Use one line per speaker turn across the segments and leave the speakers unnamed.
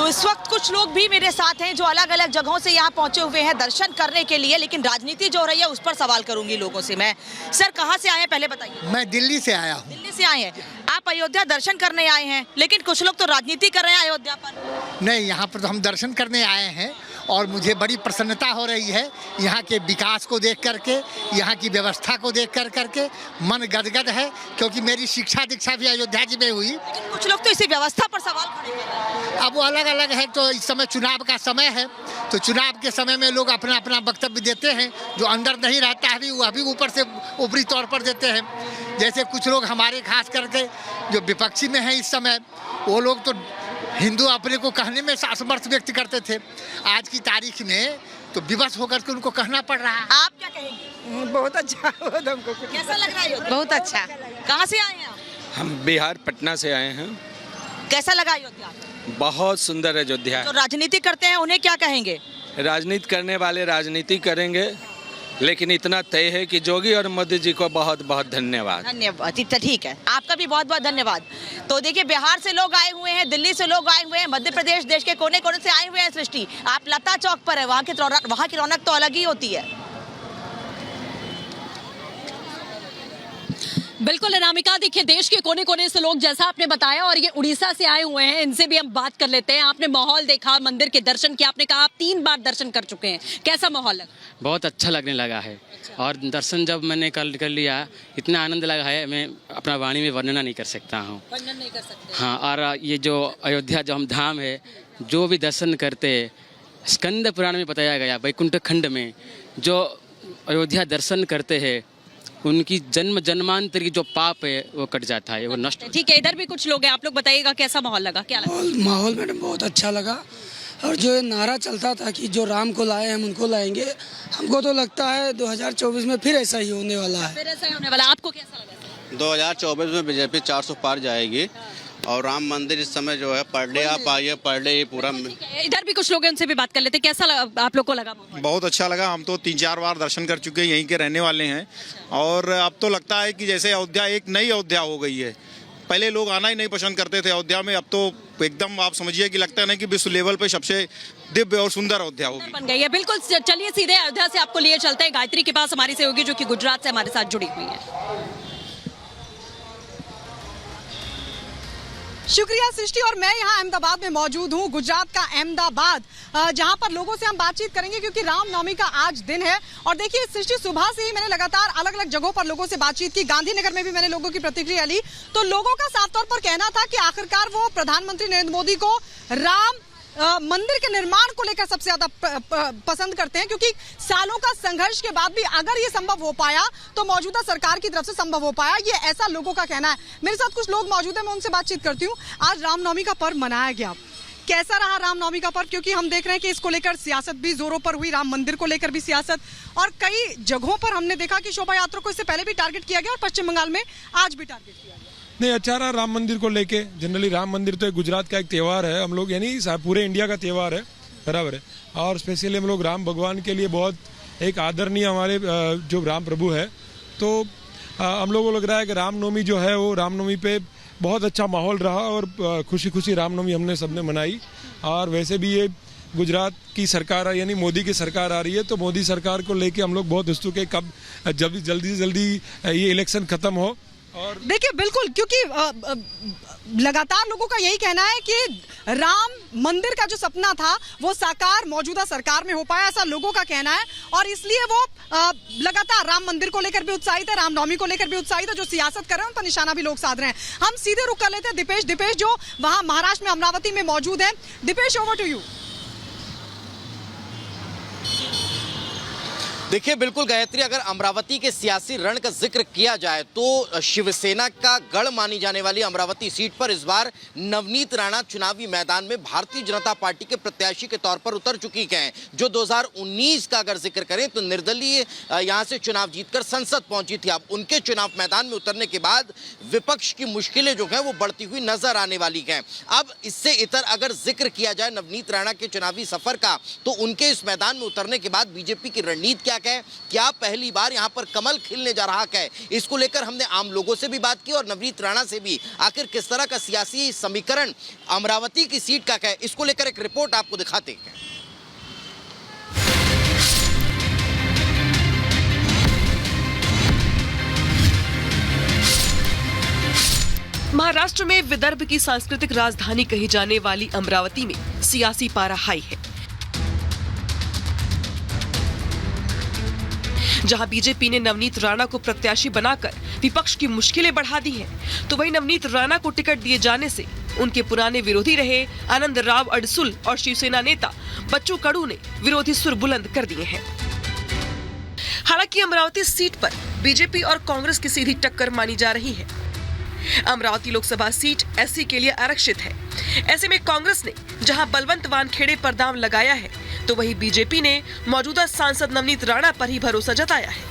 इस वक्त कुछ लोग भी मेरे साथ हैं जो अलग अलग जगहों से यहाँ पहुंचे हुए हैं दर्शन करने के लिए, लेकिन राजनीति जो हो रही है उस पर सवाल करूंगी लोगों से मैं। सर, कहाँ से आए हैं पहले बताइए।
मैं दिल्ली से आया हूँ।
दिल्ली से आए हैं आप, अयोध्या दर्शन करने आए हैं, लेकिन कुछ लोग तो राजनीति कर रहे हैं अयोध्या पर।
नहीं, यहाँ पर तो हम दर्शन करने आए हैं और मुझे बड़ी प्रसन्नता हो रही है यहाँ के विकास को देख करके, यहाँ की व्यवस्था को देख करके मन गदगद है, क्योंकि मेरी शिक्षा दीक्षा भी अयोध्या जी में हुई।
लेकिन कुछ लोग तो इसी व्यवस्था पर सवाल खड़े कर रहे हैं।
अब वो अलग अलग है, तो इस समय चुनाव का समय है, तो चुनाव के समय में लोग अपना अपना वक्तव्य देते हैं। जो अंदर नहीं रहता है वह भी ऊपर से ऊपरी तौर पर देते हैं। जैसे कुछ लोग हमारे खास करके जो विपक्षी में हैं इस समय, वो लोग तो हिंदू अपने को कहने में असमर्थ व्यक्त करते थे, आज की तारीख में तो विवश होकर के उनको कहना पड़ रहा है।
आप क्या कहेंगे?
बहुत अच्छा, हमको
कैसा लग रहा है?
बहुत अच्छा।
कहाँ से आए हैं आप?
हम बिहार पटना से आए हैं।
कैसा लगा अयोध्या?
बहुत सुंदर अयोध्या
जो
है।
राजनीति करते हैं उन्हें क्या कहेंगे?
राजनीति करने वाले राजनीति करेंगे, लेकिन इतना तय है कि जोगी और मोदी जी को बहुत बहुत धन्यवाद।
धन्यवाद, ठीक है, आपका भी बहुत बहुत धन्यवाद। तो देखिए, बिहार से लोग आए हुए हैं, दिल्ली से लोग आए हुए हैं, मध्य प्रदेश देश के कोने कोने से आए हुए हैं। सृष्टि, आप लता चौक पर है, वहाँ की रौनक तो अलग ही होती है।
बिल्कुल अनामिका, देखिए देश के कोने कोने से लोग, जैसा आपने बताया, और ये उड़ीसा से आए हुए हैं, इनसे भी हम बात कर लेते हैं। आपने माहौल देखा, मंदिर के दर्शन किया, आपने कहा आप 3 बार दर्शन कर चुके हैं, कैसा माहौल लगा?
बहुत अच्छा लगने लगा है। और दर्शन जब मैंने कर लिया, इतना आनंद लगा है, मैं अपना वाणी में वर्णन नहीं कर सकता हूँ।
वर्णन नहीं कर सकते।
हाँ, और ये जो अयोध्या जो हम धाम है, जो भी दर्शन करते, स्कंद पुराण में बताया गया, वैकुंठ खंड में जो अयोध्या दर्शन करते हैं, उनकी जन्म जन्मांतर की जो पाप है वो कट जाता है, वो नष्ट।
ठीक है, इधर भी कुछ लोग हैं, आप लोग बताइएगा कैसा माहौल लगा, क्या लगा?
माहौल मैडम बहुत अच्छा लगा। और जो ये नारा चलता था कि जो राम को लाए हम उनको लाएंगे, हमको तो लगता है 2024 में फिर ऐसा ही होने वाला है।
फिर ऐसा ही होने वाला, आपको कैसा लगा?
2024 में बीजेपी 400 पार जाएगी और राम मंदिर इस समय जो है पर डे आप आइए, पर डे ये पूरा।
इधर भी कुछ लोग हैं, उनसे भी बात कर लेते हैं, कैसा आप लोग को लगा?
बहुत अच्छा लगा। हम तो 3-4 बार दर्शन कर चुके हैं, यहीं के रहने वाले हैं, और अब तो लगता है कि जैसे अयोध्या एक नई अयोध्या हो गई है। पहले लोग आना ही नहीं पसंद करते थे अयोध्या में, अब तो एकदम आप समझिए कि लगता है ना कि विश्व लेवल पे सबसे दिव्य और सुंदर अयोध्या होगी,
बन गई है। बिल्कुल, चलिए सीधे अयोध्या से आपको लिए चलते हैं गायत्री के पास, हमारी सहयोगी जो कि गुजरात से हमारे साथ जुड़ी हुई है।
शुक्रिया सृष्टि। और मैं यहाँ अहमदाबाद में मौजूद हूँ, गुजरात का अहमदाबाद, जहाँ पर लोगों से हम बातचीत करेंगे क्योंकि रामनवमी का आज दिन है। और देखिए सृष्टि, सुबह से ही मैंने लगातार अलग अलग जगहों पर लोगों से बातचीत की। गांधीनगर में भी मैंने लोगों की प्रतिक्रिया ली, तो लोगों का साफ तौर पर कहना था कि आखिरकार वो प्रधानमंत्री नरेंद्र मोदी को राम मंदिर के निर्माण को लेकर सबसे ज्यादा पसंद करते हैं, क्योंकि सालों का संघर्ष के बाद भी अगर ये संभव हो पाया तो मौजूदा सरकार की तरफ से संभव हो पाया, ये ऐसा लोगों का कहना है। मेरे साथ कुछ लोग मौजूद हैं, मैं उनसे बातचीत करती हूँ। आज रामनवमी का पर्व मनाया गया, कैसा रहा रामनवमी का पर्व? क्योंकि हम देख रहे हैं कि इसको लेकर सियासत भी जोरों पर हुई, राम मंदिर को लेकर भी सियासत, और कई जगहों पर हमने देखा कि शोभा यात्रा को इससे पहले भी टारगेट किया गया और पश्चिम बंगाल में आज भी टारगेट किया गया।
नहीं, अच्छा रहा राम मंदिर को लेके। जनरली राम मंदिर तो गुजरात का एक त्यौहार है, हम लोग यानी पूरे इंडिया का त्यौहार है, बराबर है। और स्पेशली हम लोग राम भगवान के लिए बहुत एक आदरणीय हमारे जो राम प्रभु है, तो हम लोगों को लग रहा है कि रामनवमी जो है वो रामनवमी पे बहुत अच्छा माहौल रहा और खुशी खुशी रामनवमी हमने सबने मनाई। और वैसे भी ये गुजरात की सरकार यानी मोदी की सरकार आ रही है, तो मोदी सरकार को लेके हम लोग बहुत उत्सुक है कब जल्दी से जल्दी ये इलेक्शन खत्म हो। और
देखिए बिल्कुल, क्योंकि लगातार लोगों का यही कहना है कि राम मंदिर का जो सपना था वो साकार मौजूदा सरकार में हो पाया, ऐसा लोगों का कहना है। और इसलिए वो लगातार राम मंदिर को लेकर भी उत्साहित है, रामनवमी को लेकर भी उत्साहित है। जो सियासत कर रहे हैं उन पर निशाना भी लोग साध रहे हैं। हम सीधे रुक कर लेते हैं दीपेश जो वहां महाराष्ट्र में अमरावती में मौजूद है। Deepesh, over to you.
देखिए बिल्कुल गायत्री, अगर अमरावती के सियासी रण का जिक्र किया जाए तो शिवसेना का गढ़ मानी जाने वाली अमरावती सीट पर इस बार नवनीत राणा चुनावी मैदान में भारतीय जनता पार्टी के प्रत्याशी के तौर पर उतर चुकी हैं। जो 2019 का अगर जिक्र करें तो निर्दलीय यहां से चुनाव जीतकर संसद पहुंची थी। अब उनके चुनाव मैदान में उतरने के बाद विपक्ष की मुश्किलें जो हैं वो बढ़ती हुई नजर आने वाली हैं। अब इससे इतर अगर जिक्र किया जाए नवनीत राणा के चुनावी सफर का, तो उनके इस मैदान में उतरने के बाद बीजेपी की रणनीति क्या दिया है, क्या पहली बार यहाँ पर कमल खिलने जा रहा है? इसको लेकर हमने आम लोगों से भी बात की और नवनीत राणा से भी, आखिर किस तरह का सियासी समीकरण अमरावती की सीट का है, इसको लेकर एक रिपोर्ट आपको दिखाते हैं।
महाराष्ट्र में विदर्भ की सांस्कृतिक राजधानी कही जाने वाली अमरावती में सियासी पारा हाई है। जहां बीजेपी ने नवनीत राणा को प्रत्याशी बनाकर विपक्ष की मुश्किलें बढ़ा दी हैं, तो वहीं नवनीत राणा को टिकट दिए जाने से उनके पुराने विरोधी रहे आनंद राव अडसुल और शिवसेना नेता बच्चू कडू ने विरोधी सुर बुलंद कर दिए हैं। हालांकि अमरावती सीट पर बीजेपी और कांग्रेस की सीधी टक्कर मानी जा रही है। अमरावती लोकसभा सीट एससी के लिए आरक्षित है। ऐसे में कांग्रेस ने जहां बलवंत वानखेड़े पर दांव लगाया है, तो वहीं बीजेपी ने मौजूदा सांसद नवनीत राणा पर ही भरोसा जताया है।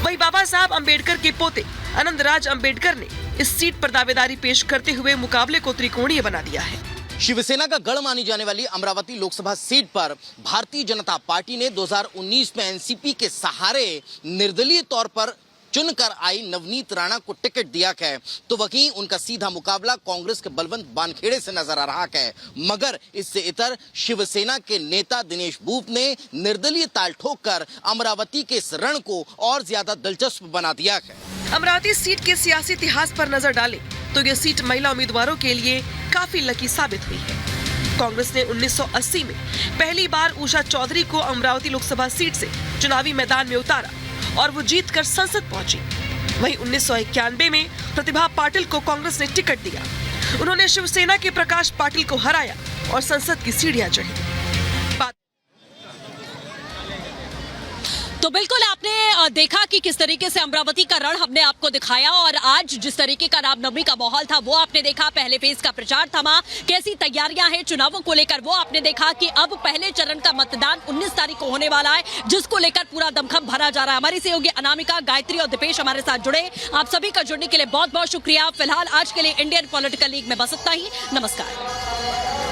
वहीं बाबा साहब अंबेडकर के पोते आनंदराज अंबेडकर ने इस सीट पर दावेदारी पेश करते हुए मुकाबले को त्रिकोणीय बना दिया है।
शिवसेना का गढ़ मानी जाने वाली अमरावती लोकसभा सीट पर भारतीय जनता पार्टी ने 2019 में एनसीपी के सहारे निर्दलीय तौर पर चुनकर आई नवनीत राणा को टिकट दिया है, तो वहीं उनका सीधा मुकाबला कांग्रेस के बलवंत वानखेड़े से नजर आ रहा है। मगर इससे इतर शिवसेना के नेता दिनेश बूप ने निर्दलीय ताल ठोककर अमरावती के इस रण को और ज्यादा दिलचस्प बना दिया है।
अमरावती सीट के सियासी इतिहास पर नजर डालें तो यह सीट महिला उम्मीदवारों के लिए काफी लकी साबित हुई है। कांग्रेस ने 1980 में पहली बार उषा चौधरी को अमरावती लोकसभा सीट से चुनावी मैदान में उतारा और वो जीतकर संसद पहुंची। वहीं 1991 में प्रतिभा पाटिल को कांग्रेस ने टिकट दिया। उन्होंने शिवसेना के प्रकाश पाटिल को हराया और संसद की सीढ़ियां चढ़ी।
तो बिल्कुल आपने देखा कि किस तरीके से अमरावती का रण हमने आपको दिखाया और आज जिस तरीके का रामनवमी का माहौल था वो आपने देखा। पहले फेज का प्रचार थमा, कैसी तैयारियां हैं चुनावों को लेकर वो आपने देखा कि अब पहले चरण का मतदान 19 तारीख को होने वाला है, जिसको लेकर पूरा दमखम भरा जा रहा है। हमारी सहयोगी अनामिका, गायत्री और दीपेश हमारे साथ जुड़े। आप सभी का जुड़ने के लिए बहुत बहुत शुक्रिया। फिलहाल आज के लिए इंडियन पॉलिटिकल लीग में बस इतना ही। नमस्कार।